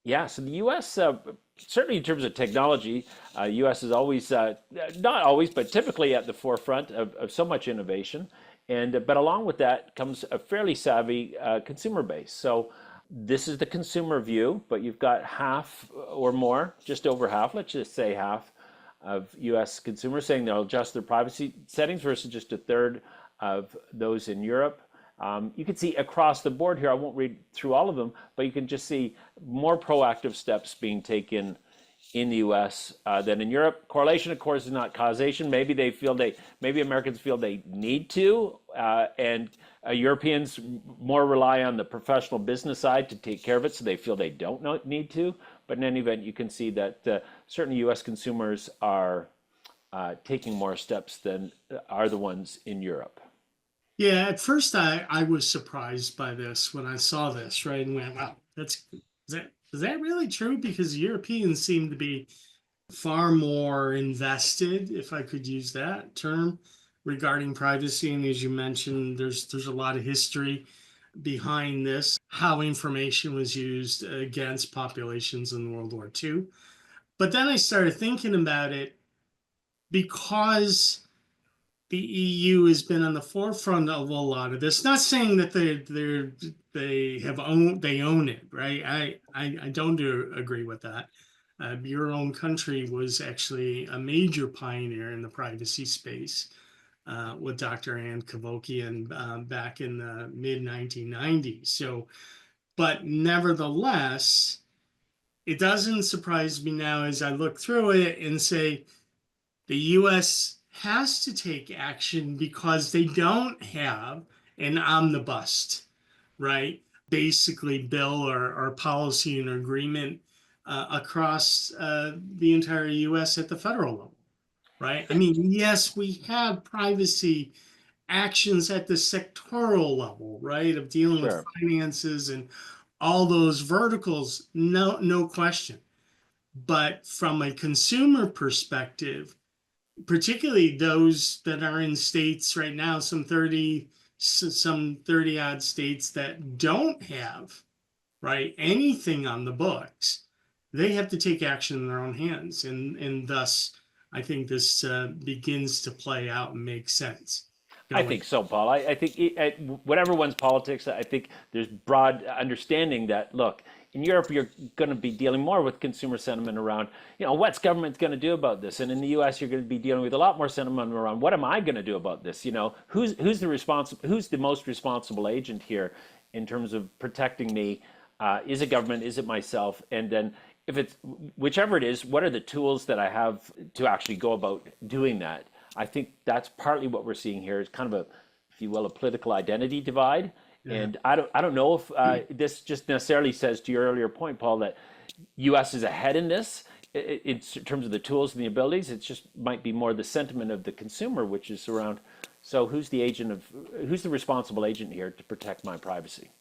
Yeah, so the U.S. Certainly in terms of technology, U.S. is always not always, but typically at the forefront of so much innovation, and but along with that comes a fairly savvy consumer base. So this is the consumer view, but you've got half or more, just over half, let's just say half of U.S. consumers saying they'll adjust their privacy settings versus just a third of those in Europe. You can see across the board here, I won't read through all of them, but you can just see more proactive steps being taken in the US than in Europe. Correlation, of course, is not causation. Maybe Americans feel they need to, and Europeans more rely on the professional business side to take care of it, so they feel they don't need to. But in any event, you can see that certainly US consumers are taking more steps than are the ones in Europe. Yeah, at first I was surprised by this when I saw this, right? And went, wow, is that really true? Because Europeans seem to be far more invested, if I could use that term, regarding privacy. And as you mentioned, there's a lot of history behind this, how information was used against populations in World War II. But then I started thinking about it because the EU has been on the forefront of a lot of this. Not saying that they own it, right? I don't agree with that. Your own country was actually a major pioneer in the privacy space with Dr. Ann Cavokian back in the mid 1990s. So, but nevertheless, it doesn't surprise me now as I look through it and say, the US has to take action because they don't have an omnibus, right? Basically, bill or policy and agreement across the entire US at the federal level, right? I mean, yes, we have privacy actions at the sectoral level, right? Of dealing with Sure. finances and all those verticals, no question. But from a consumer perspective, particularly those that are in states right now, some 30 odd states that don't have, right, anything on the books, they have to take action in their own hands. And thus, I think this begins to play out and make sense I going. think so, Paul. I think whatever one's politics, I think there's broad understanding that, look, in Europe, you're going to be dealing more with consumer sentiment around, what's government going to do about this? And in the US, you're going to be dealing with a lot more sentiment around, what am I going to do about this? Who's the most responsible agent here in terms of protecting me? Is it government? Is it myself? And then if it's whichever it is, what are the tools that I have to actually go about doing that? I think that's partly what we're seeing here is kind of a, if you will, a political identity divide. Yeah. And I don't know if this just necessarily says, to your earlier point, Paul, that U.S. is ahead in this in terms of the tools and the abilities. It just might be more the sentiment of the consumer, which is around. So who's the responsible agent here to protect my privacy?